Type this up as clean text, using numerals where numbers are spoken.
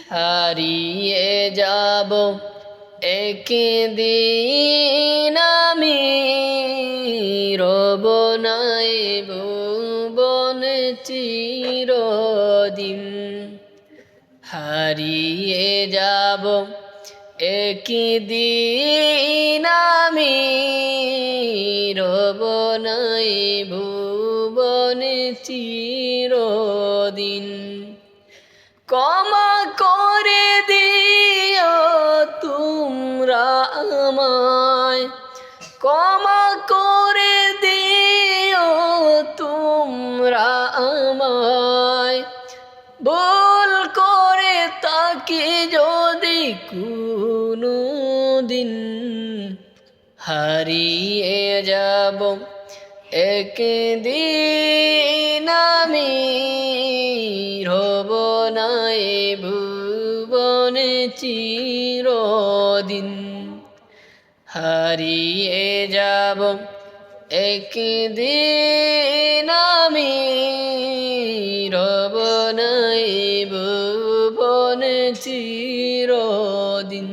হারিয়ে যাব একদিন আমি, রব নাই ভুবনে চিরদিন। হারিয়ে যাব একদিন আমি, রব নাই ভুবনে চিরদিন। ক্ষমা করে দিও তোমরা আমায়, ক্ষমা করে দিও তোমরা আমায়, ভুল করে তাকে যদি কোনো দিন। হারিয়ে যাব একদিন আমি, রব নাই ভুবনে চিরদিন। হারিয়ে যাব একদিন আমি, রব নাই ভুবনে চিরদিন।